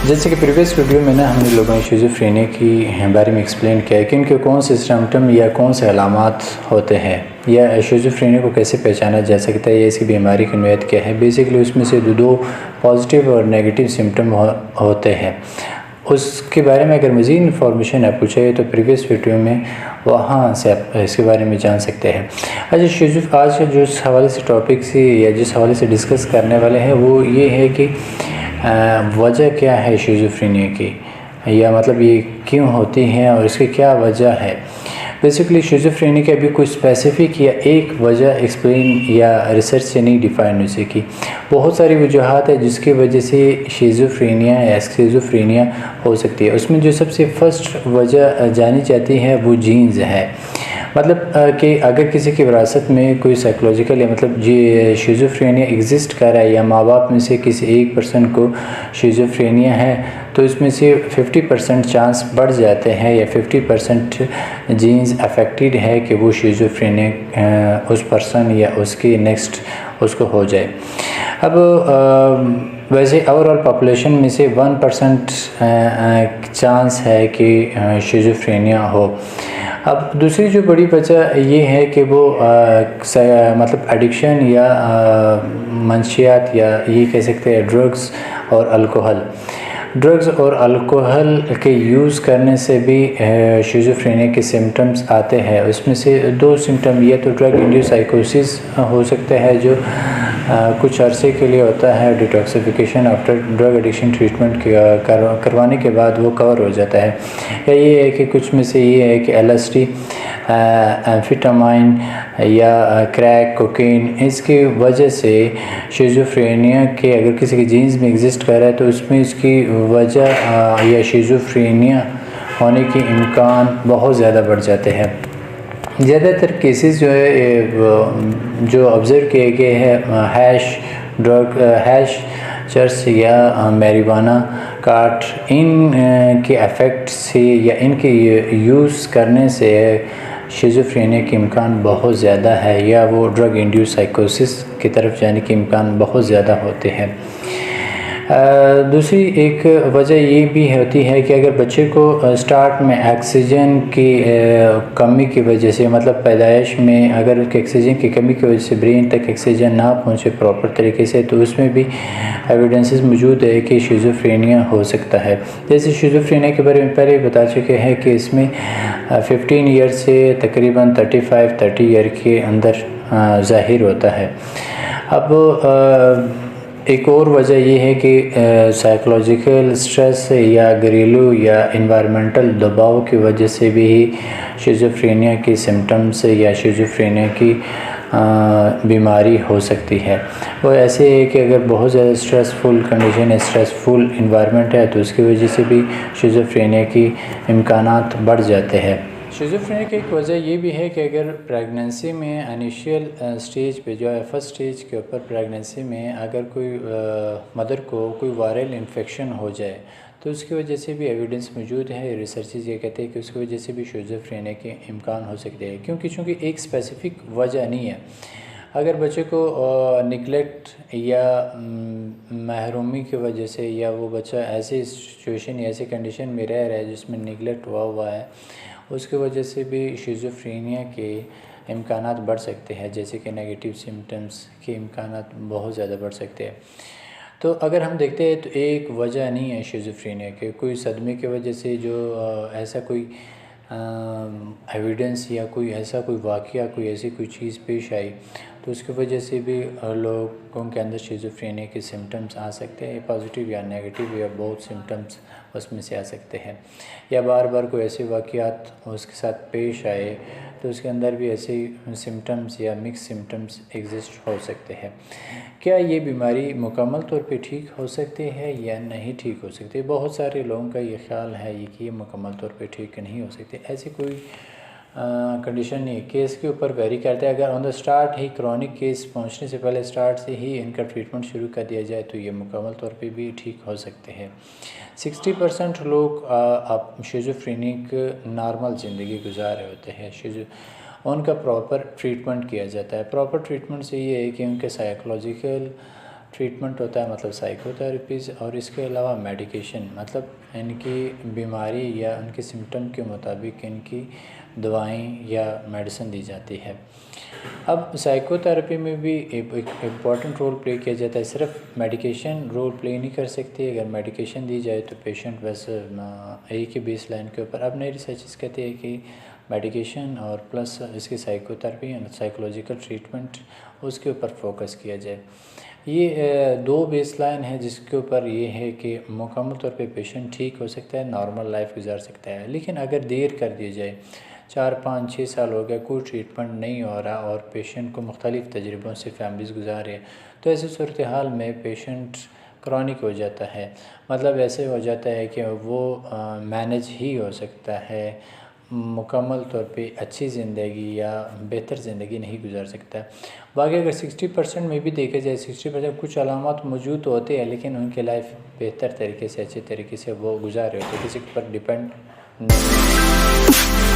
جیسے کہ previous video میں ہم نے لوگوں نے شیزوفرینیا کی بارے میں ایکسپلین کیا ہے کہ ان کے کون سے سمپٹم یا کون سے علامات ہوتے ہیں یا شیزوفرینیا کو کیسے پہچانا جا سکتا ہے یا اس کی بیماری کی نوعیت کیا ہے۔ بیسیکلی اس میں سے دو پازیٹیو اور نیگیٹو سمپٹم ہوتے ہیں۔ اس کے بارے میں اگر مزید انفارمیشن آپ کو چاہیے تو پریویس ویڈیو میں وہاں سے آپ اس کے بارے میں جان سکتے ہیں۔ آج جو اس حوالے سے ٹاپک سے یا جس حوالے سے ڈسکس کرنے والے ہیں وہ یہ ہے کہ وجہ کیا ہے شیزوفرینیا کی، یا مطلب یہ کیوں ہوتی ہے اور اس کی کیا وجہ ہے۔ بیسیکلی شیزوفرینیا کی ابھی کوئی اسپیسیفک یا ایک وجہ ایکسپلین یا ریسرچ سے نہیں ڈیفائن ہو سکی۔ بہت ساری وجوہات ہیں جس کی وجہ سے شیزوفرینیا یا اسکیزوفرینیا ہو سکتی ہے۔ اس میں جو سب سے فرسٹ وجہ جانی جاتی ہے وہ جینز ہے۔ مطلب کہ اگر کسی کی وراثت میں کوئی سائیکولوجیکل یا مطلب شیزوفرینیا ایگزسٹ کر رہا ہے یا ماں باپ میں سے کسی ایک پرسن کو شیزوفرینیا ہے تو اس میں سے 50% چانس بڑھ جاتے ہیں یا 50% جینز افیکٹڈ ہے کہ وہ شیزوفرینیا اس پرسن یا اس کی نیکسٹ اس کو ہو جائے۔ اب ویسے اوور آل پاپولیشن میں سے 1% چانس ہے کہ شیزوفرینیا ہو۔ اب دوسری جو بڑی وجہ یہ ہے کہ وہ مطلب ایڈکشن یا منشیات یا یہ کہہ سکتے ہیں ڈرگز اور الکوہل کے یوز کرنے سے بھی شیزوفرینیا کے سمٹمز آتے ہیں۔ اس میں سے دو سمٹم یا تو ڈرگ انڈیوس سائیکوسس ہو سکتے ہیں جو کچھ عرصے کے لیے ہوتا ہے، detoxification after drug addiction treatment کروانے کے بعد وہ کور ہو جاتا ہے، یا یہ ہے کہ کچھ میں سے یہ ہے کہ ایل ایس ڈی، ایمفیٹامائن یا کریک، کوکین، اس کی وجہ سے شیزوفرینیا کے اگر کسی کے جینز میں ایگزسٹ کر رہا ہے تو اس میں اس کی وجہ یا شیزوفرینیا ہونے کے امکان بہت زیادہ بڑھ جاتے ہیں۔ زیادہ تر کیسز جو ہے جو آبزرو کیے گئے ہیں ہیش چرس یا میریوانا کاٹ، ان کے افیکٹ سے یا ان کے یوز کرنے سے شیزوفرینیا کے امکان بہت زیادہ ہے، یا وہ ڈرگ انڈیوس سائیکوسس کی طرف جانے کے امکان بہت زیادہ ہوتے ہیں۔ دوسری ایک وجہ یہ بھی ہوتی ہے کہ اگر بچے کو سٹارٹ میں آکسیجن کی کمی کی وجہ سے، مطلب پیدائش میں اگر آکسیجن کی کمی کی وجہ سے برین تک آکسیجن نہ پہنچے پراپر طریقے سے تو اس میں بھی ایویڈنسز موجود ہے کہ شیزوفرینیا ہو سکتا ہے۔ جیسے شیزوفرینیا کے بارے میں پہلے بتا چکے ہیں کہ اس میں 15 ایئر سے تقریباً 30 ایئر کے اندر ظاہر ہوتا ہے۔ اب ایک اور وجہ یہ ہے کہ سائیکولوجیکل سٹریس یا گھریلو یا انوائرمنٹل دباؤ کی وجہ سے بھی شیزوفرینیا کی سمٹمز یا شیزوفرینیا کی بیماری ہو سکتی ہے۔ وہ ایسے ہے کہ اگر بہت زیادہ اسٹریسفل کنڈیشن ہے، اسٹریسفل انوائرمنٹ ہے تو اس کی وجہ سے بھی شیزوفرینیا کی امکانات بڑھ جاتے ہیں۔ شیزوفرینیا کی ایک وجہ یہ بھی ہے کہ اگر پریگننسی میں انیشیل سٹیج پہ جو ہے فرسٹ سٹیج کے اوپر پریگننسی میں اگر کوئی مدر کو کوئی وائرل انفیکشن ہو جائے تو اس کی وجہ سے بھی ایویڈنس موجود ہے۔ ریسرچز یہ کہتے ہیں کہ اس کی وجہ سے بھی شیزوفرینیا کے امکان ہو سکتے ہیں، چونکہ ایک اسپیسیفک وجہ نہیں ہے۔ اگر بچے کو نگلیکٹ یا محرومی کی وجہ سے، یا وہ بچہ ایسی سچویشن یا ایسی کنڈیشن میں رہ رہا ہے جس میں نگلیکٹ ہوا ہے، اس کی وجہ سے بھی شیزوفرینیا کے امکانات بڑھ سکتے ہیں، جیسے کہ نیگیٹو سمٹمز کے امکانات بہت زیادہ بڑھ سکتے ہیں۔ تو اگر ہم دیکھتے ہیں تو ایک وجہ نہیں ہے شیزوفرینیا کے، کوئی صدمے کی وجہ سے جو ایسا کوئی ایویڈنس یا کوئی ایسا کوئی واقعہ، کوئی ایسی کوئی چیز پیش آئی تو اس کی وجہ سے بھی لوگوں کے اندر شیزوفرینیا کے سمٹمز آ سکتے ہیں، پازیٹیو یا نیگیٹو یا بہت سمٹمز اس میں سے آ سکتے ہیں، یا بار بار کوئی ایسے واقعات اس کے ساتھ پیش آئے تو اس کے اندر بھی ایسے سمٹمز یا مکس سمٹمز ایگزسٹ ہو سکتے ہیں۔ کیا یہ بیماری مکمل طور پہ ٹھیک ہو سکتی ہے یا نہیں ٹھیک ہو سکتی؟ بہت سارے لوگوں کا یہ خیال ہے کہ یہ مکمل طور پہ ٹھیک نہیں ہو سکتی۔ ایسی کوئی کنڈیشن نہیں، کیس کے اوپر ویری کرتا ہے۔ اگر آن دا سٹارٹ ہی کرونک کیس پہنچنے سے پہلے سٹارٹ سے ہی ان کا ٹریٹمنٹ شروع کر دیا جائے تو یہ مکمل طور پہ بھی ٹھیک ہو سکتے ہیں۔ 60% لوگ شیزوفرینک نارمل زندگی گزار رہے ہوتے ہیں، ان کا پراپر ٹریٹمنٹ کیا جاتا ہے۔ پراپر ٹریٹمنٹ سے یہ ہے کہ ان کے سائیکولوجیکل ٹریٹمنٹ ہوتا ہے مطلب سائیکو تھراپیز، اور اس کے علاوہ میڈیکیشن مطلب ان کی بیماری یا ان کے سمٹم کے مطابق ان کی دوائیں یا میڈیسن دی جاتی ہے۔ اب سائیکو تھراپی میں بھی ایک امپورٹنٹ رول پلے کیا جاتا ہے، صرف میڈیکیشن رول پلے نہیں کر سکتی۔ اگر میڈیکیشن دی جائے تو پیشنٹ بس ایک ہی بیس لائن کے اوپر، اب نئی ریسرچز کہتے ہیں کہ میڈیکیشن اور پلس اس کی psychotherapy and psychological treatment اس کے اوپر فوکس کیا جائے۔ یہ دو بیس لائن ہے جس کے اوپر یہ ہے کہ مکمل طور پہ پیشنٹ ٹھیک ہو سکتا ہے، نارمل لائف گزار سکتا ہے، لیکن اگر دیر کر دی جائے 4 5 6 سال ہو گیا کوئی ٹریٹمنٹ نہیں ہو رہا اور پیشنٹ کو مختلف تجربوں سے فیملیز گزار رہے، تو ایسی صورتحال میں پیشنٹ کرونک ہو جاتا ہے، مطلب ایسے ہو جاتا ہے کہ وہ مینج ہی ہو سکتا ہے، مکمل طور پہ اچھی زندگی یا بہتر زندگی نہیں گزار سکتا۔ باقی اگر 60% میں بھی دیکھا جائے 60% کچھ علامات موجود ہوتے ہیں، لیکن ان کے لائف بہتر طریقے سے اچھے طریقے سے وہ گزار رہے ہوتے، کسی پر ڈیپینڈ نہیں۔